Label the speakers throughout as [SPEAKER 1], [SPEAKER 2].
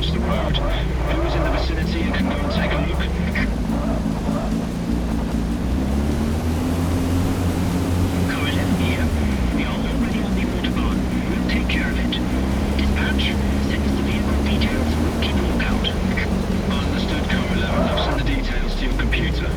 [SPEAKER 1] across the road. Who is in the vicinity and can go and take a look? Car 11 here. We are already on the Autobahn. We'll take care of it. Dispatch, send us the vehicle details. We'll keep a lookout. Understood, Car 11. I'll send the details to your computer.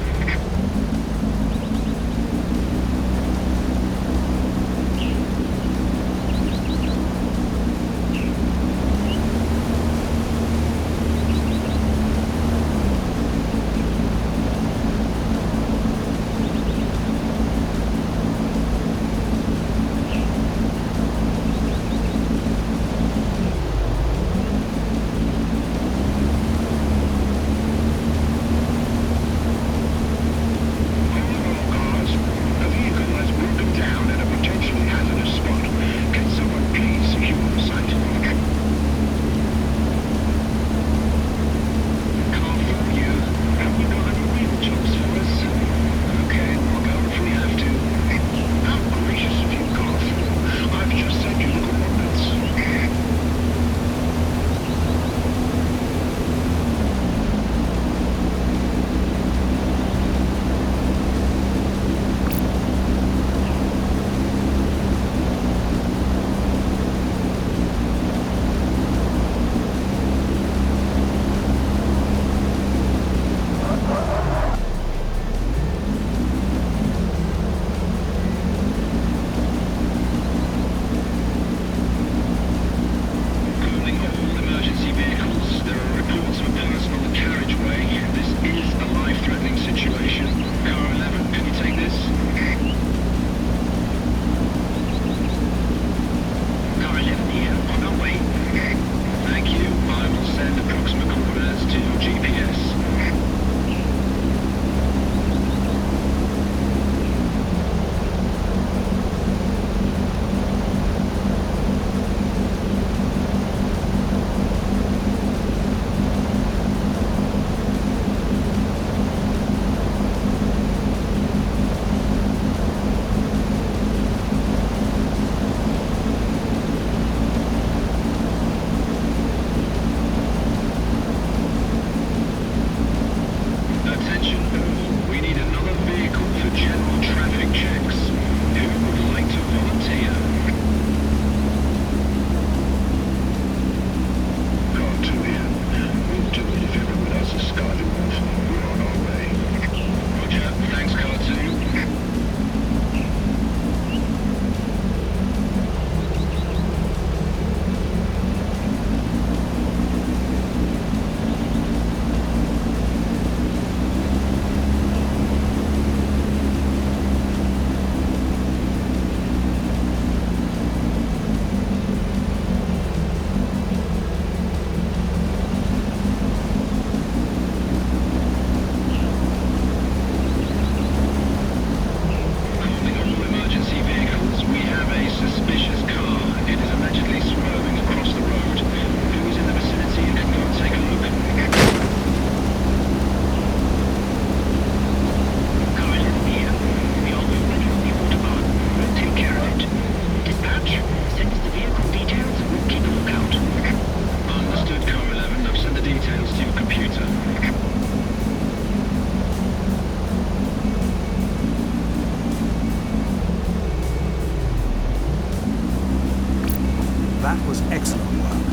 [SPEAKER 2] That was excellent work.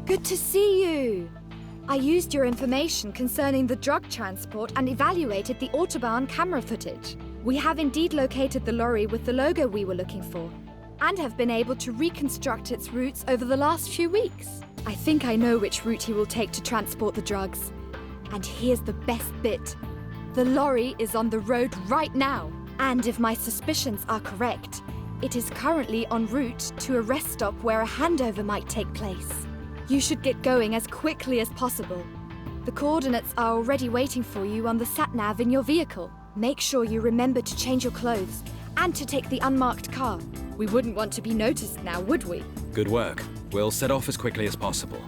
[SPEAKER 3] Good to see you. I used your information concerning the drug transport and evaluated the Autobahn camera footage. We have indeed located the lorry with the logo we were looking for, and have been able to reconstruct its routes over the last few weeks. I think I know which route he will take to transport the drugs. And here's the best bit. The lorry is on the road right now. And if my suspicions are correct, it is currently en route to a rest stop where a handover might take place. You should get going as quickly as possible. The coordinates are already waiting for you on the sat-nav in your vehicle. Make sure you remember to change your clothes and to take the unmarked car. We wouldn't want to be noticed now, would we?
[SPEAKER 4] Good work. We'll set off as quickly as possible.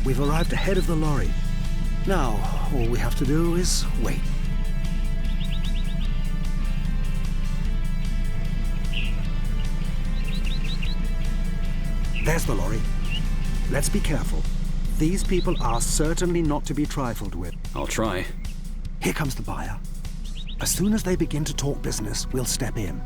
[SPEAKER 2] We've arrived ahead of the lorry. Now, all we have to do is wait. There's the lorry. Let's be careful. These people are certainly not to be trifled with.
[SPEAKER 4] I'll try.
[SPEAKER 2] Here comes the buyer. As soon as they begin to talk business, we'll step in.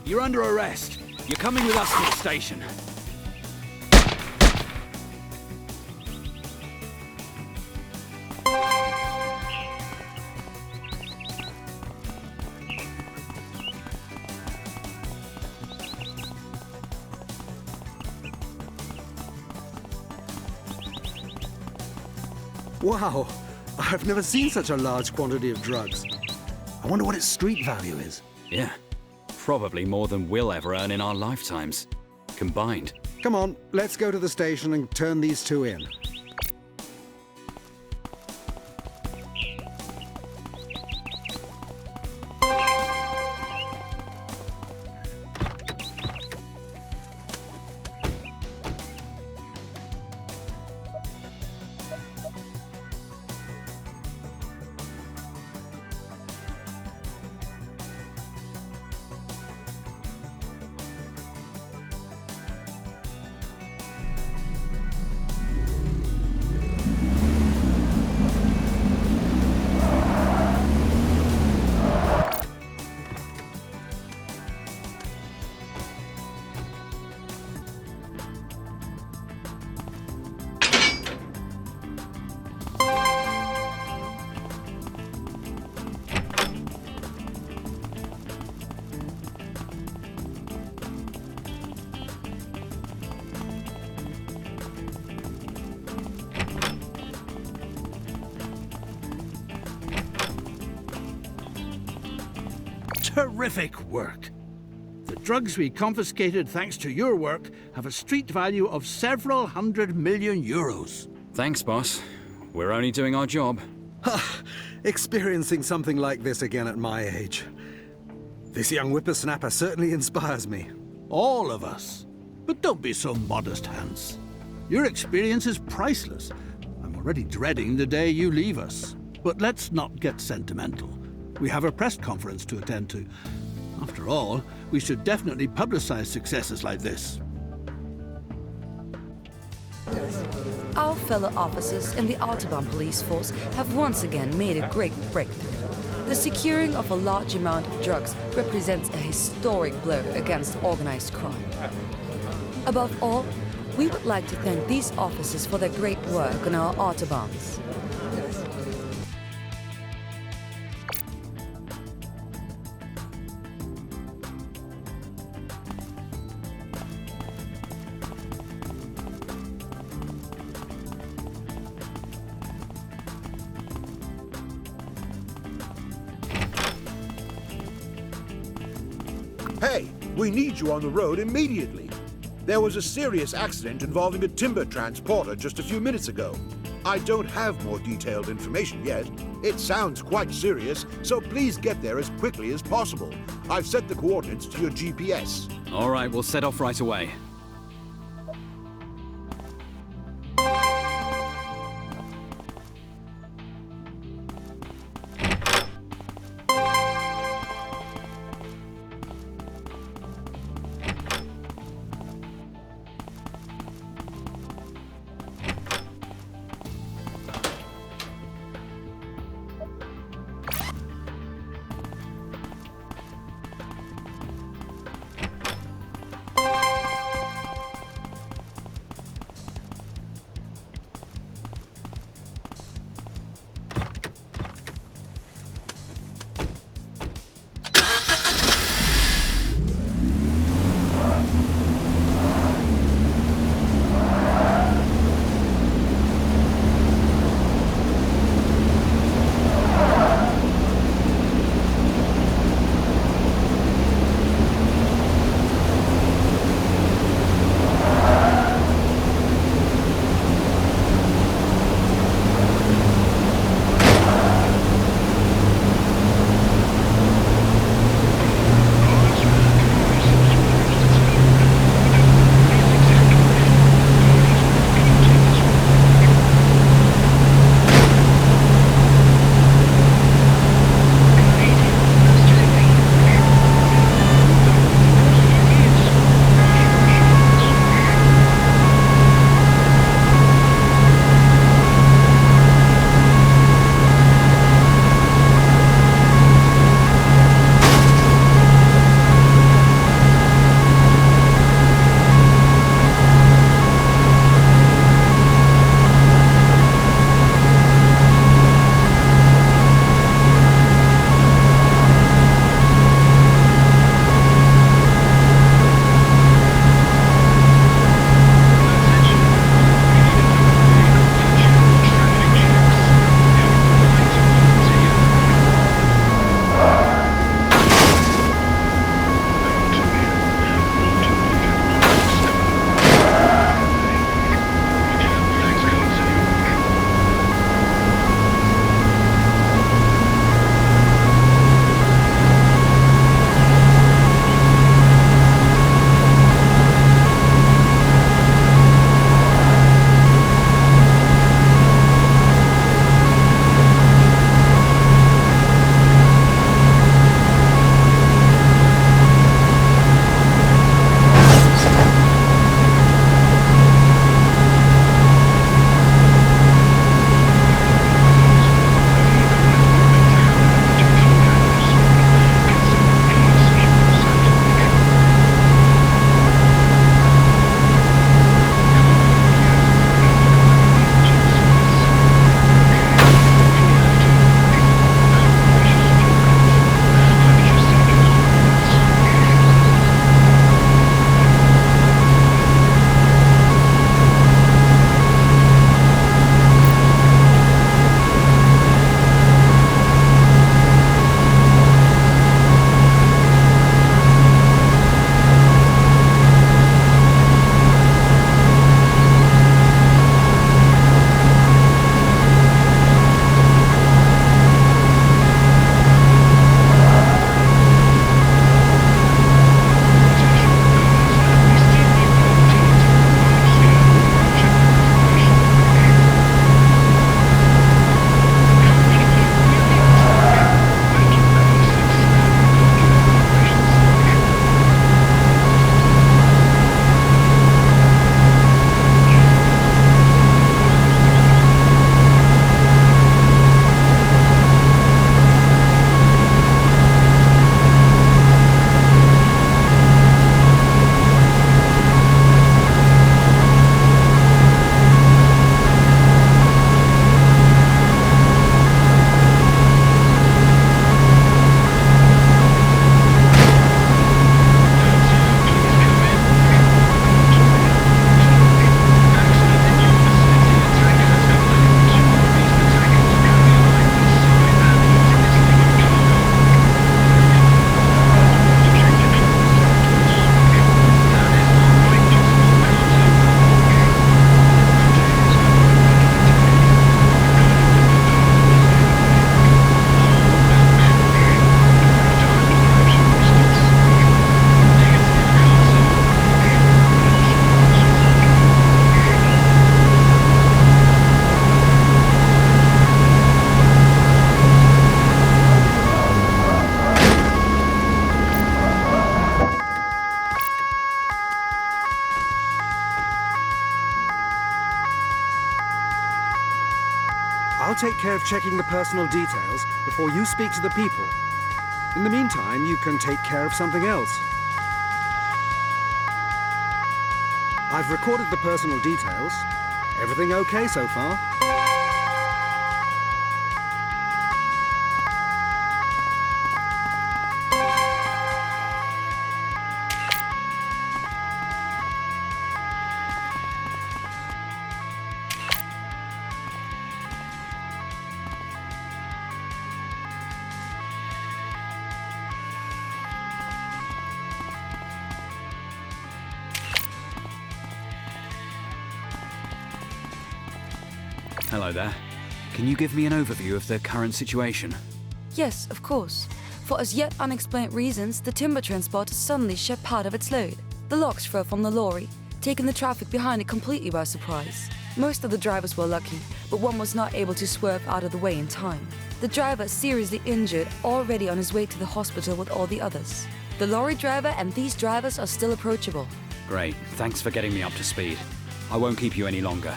[SPEAKER 4] you're under arrest. You're coming with us to the station.
[SPEAKER 2] Wow, I've never seen such a large quantity of drugs. I wonder what its street value is.
[SPEAKER 4] Yeah, probably more than we'll ever earn in our lifetimes. Combined.
[SPEAKER 2] Come on, let's go to the station and turn these two in.
[SPEAKER 5] Terrific work. The drugs we confiscated thanks to your work have a street value of several hundred million euros.
[SPEAKER 4] Thanks, boss. We're only doing our job.
[SPEAKER 2] Experiencing something like this again at my age. This young whippersnapper certainly inspires me.
[SPEAKER 5] All of us. But don't be so modest, Hans. Your experience is priceless. I'm already dreading the day you leave us. But let's not get sentimental. We have a press conference to attend to. After all, we should definitely publicize successes like this.
[SPEAKER 6] Our fellow officers in the Autobahn Police Force have once again made a great breakthrough. The securing of a large amount of drugs represents a historic blow against organized crime. Above all, we would like to thank these officers for their great work on our Autobahns.
[SPEAKER 7] Hey, we need you on the road immediately. There was a serious accident involving a timber transporter just a few minutes ago. I don't have more detailed information yet. It sounds quite serious, so please get there as quickly as possible. I've set the coordinates to your GPS.
[SPEAKER 4] All right, we'll set off right away.
[SPEAKER 2] take care of checking the personal details before you speak to the people. In the meantime, you can take care of something else. I've recorded the personal details. Everything okay so far?
[SPEAKER 4] Hello there. Can you give me an overview of the current situation?
[SPEAKER 6] Yes, of course. For as yet unexplained reasons, the timber transporter suddenly shed part of its load. The logs fell from the lorry, taking the traffic behind it completely by surprise. Most of the drivers were lucky, but one was not able to swerve out of the way in time. The driver, seriously injured, already on his way to the hospital with all the others. The lorry driver and these drivers are still approachable.
[SPEAKER 4] Great. Thanks for getting me up to speed. I won't keep you any longer.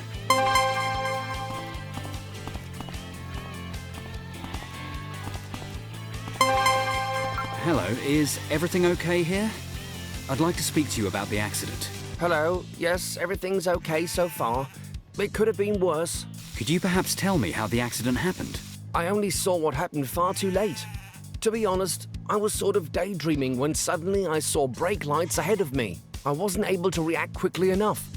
[SPEAKER 4] Hello, is everything okay here? I'd like to speak to you about the accident.
[SPEAKER 8] Hello, yes, everything's okay so far. It could have been worse.
[SPEAKER 4] Could you perhaps tell me how the accident happened?
[SPEAKER 8] I only saw what happened far too late. To be honest, I was sort of daydreaming when suddenly I saw brake lights ahead of me. I wasn't able to react quickly enough.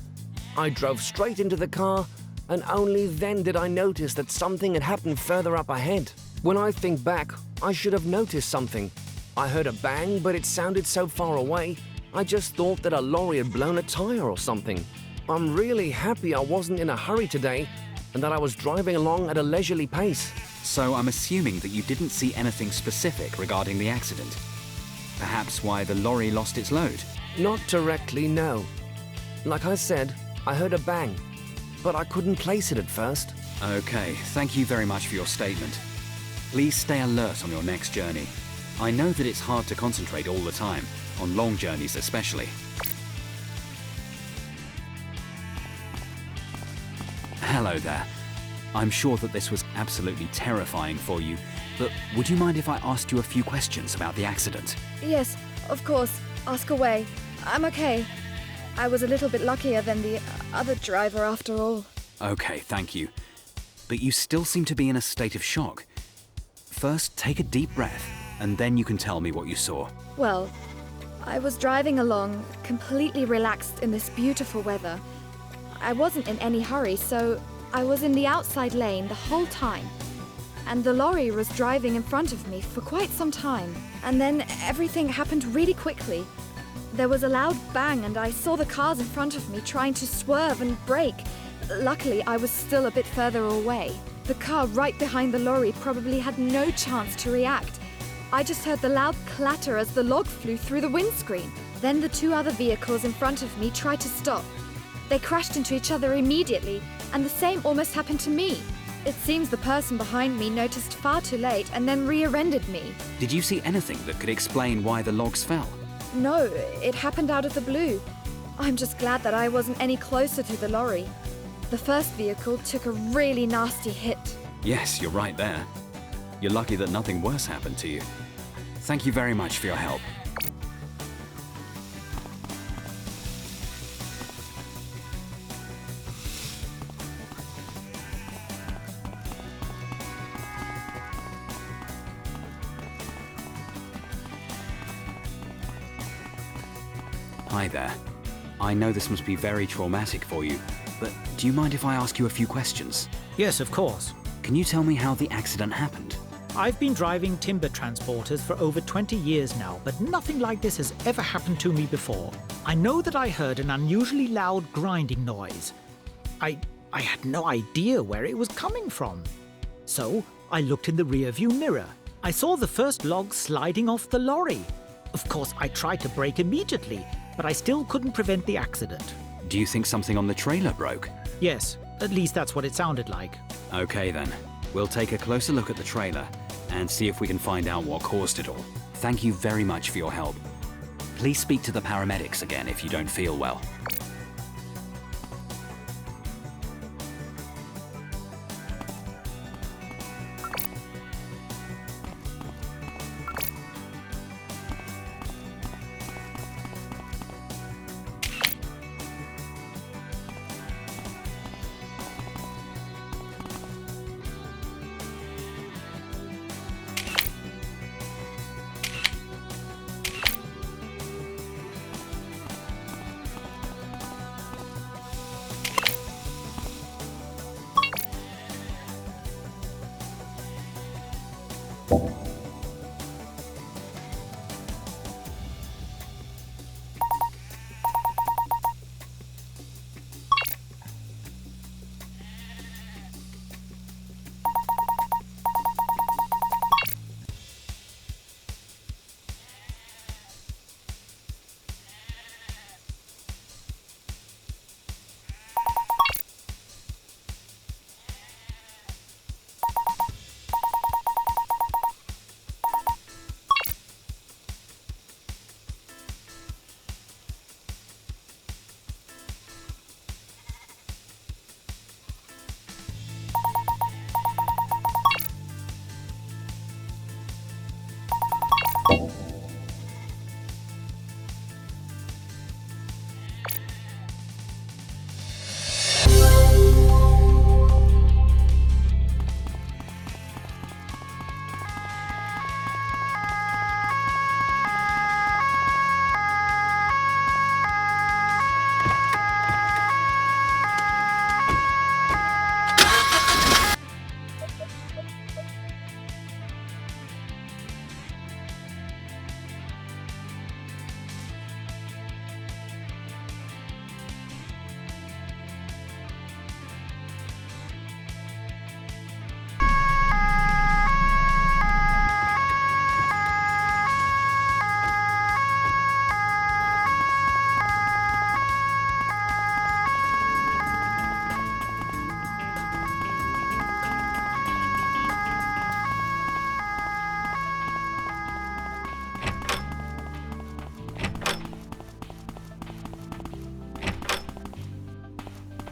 [SPEAKER 8] I drove straight into the car, and only then did I notice that something had happened further up ahead. When I think back, I should have noticed something. I heard a bang, but it sounded so far away, I just thought that a lorry had blown a tire or something. I'm really happy I wasn't in a hurry today, and that I was driving along at a leisurely pace.
[SPEAKER 4] So I'm assuming that you didn't see anything specific regarding the accident. Perhaps why the lorry lost its load?
[SPEAKER 8] Not directly, no. Like I said, I heard a bang, but I couldn't place it at first.
[SPEAKER 4] Okay, thank you very much for your statement. Please stay alert on your next journey. I know that it's hard to concentrate all the time, on long journeys especially. Hello there. I'm sure that this was absolutely terrifying for you, but would you mind if I asked you a few questions about the accident?
[SPEAKER 3] Yes, of course. Ask away. I'm okay. I was a little bit luckier than the other driver after all.
[SPEAKER 4] Okay, thank you. But you still seem to be in a state of shock. First, take a deep breath, and then you can tell me what you saw.
[SPEAKER 3] Well, I was driving along, completely relaxed in this beautiful weather. I wasn't in any hurry, so I was in the outside lane the whole time. And the lorry was driving in front of me for quite some time. And then everything happened really quickly. There was a loud bang, and I saw the cars in front of me trying to swerve and brake. Luckily, I was still a bit further away. The car right behind the lorry probably had no chance to react. I just heard the loud clatter as the log flew through the windscreen. Then the two other vehicles in front of me tried to stop. They crashed into each other immediately, and the same almost happened to me. It seems the person behind me noticed far too late and then rear-ended me.
[SPEAKER 4] Did you see anything that could explain why the logs fell?
[SPEAKER 3] No, it happened out of the blue. I'm just glad that I wasn't any closer to the lorry. The first vehicle took a really nasty hit.
[SPEAKER 4] Yes, you're right there. You're lucky that nothing worse happened to you. Thank you very much for your help. Hi there. I know this must be very traumatic for you, but do you mind if I ask you a few questions?
[SPEAKER 9] Yes, of course.
[SPEAKER 4] Can you tell me how the accident happened?
[SPEAKER 9] I've been driving timber transporters for over 20 years now, but nothing like this has ever happened to me before. I know that I heard an unusually loud grinding noise. I had no idea where it was coming from. So I looked in the rear-view mirror. I saw the first log sliding off the lorry. Of course, I tried to brake immediately, but I still couldn't prevent the accident.
[SPEAKER 4] Do you think something on the trailer broke?
[SPEAKER 9] Yes, at least that's what it sounded like.
[SPEAKER 4] Okay then. We'll take a closer look at the trailer and see if we can find out what caused it all. Thank you very much for your help. Please speak to the paramedics again if you don't feel well.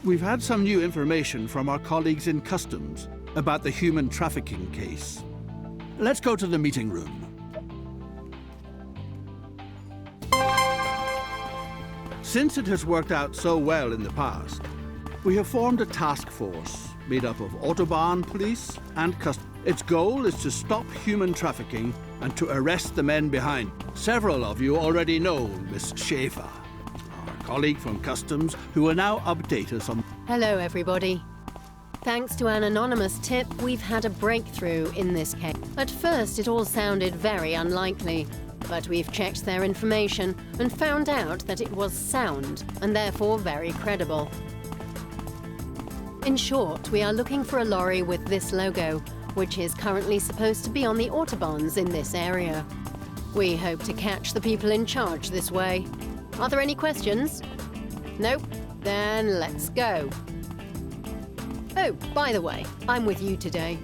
[SPEAKER 5] We've had some new information from our colleagues in Customs about the human trafficking case. Let's go to the meeting room. Since it has worked out so well in the past, we have formed a task force made up of Autobahn Police and Customs. Its goal is to stop human trafficking and to arrest the men behind. Several of you already know Miss Schaefer, our colleague from Customs, who will now update us on...
[SPEAKER 10] Hello, everybody. Thanks to an anonymous tip, we've had a breakthrough in this case. At first, it all sounded very unlikely, but we've checked their information and found out that it was sound and therefore very credible. In short, we are looking for a lorry with this logo, which is currently supposed to be on the Autobahns in this area. We hope to catch the people in charge this way. Are there any questions? Nope? Then let's go. Oh, by the way, I'm with you today.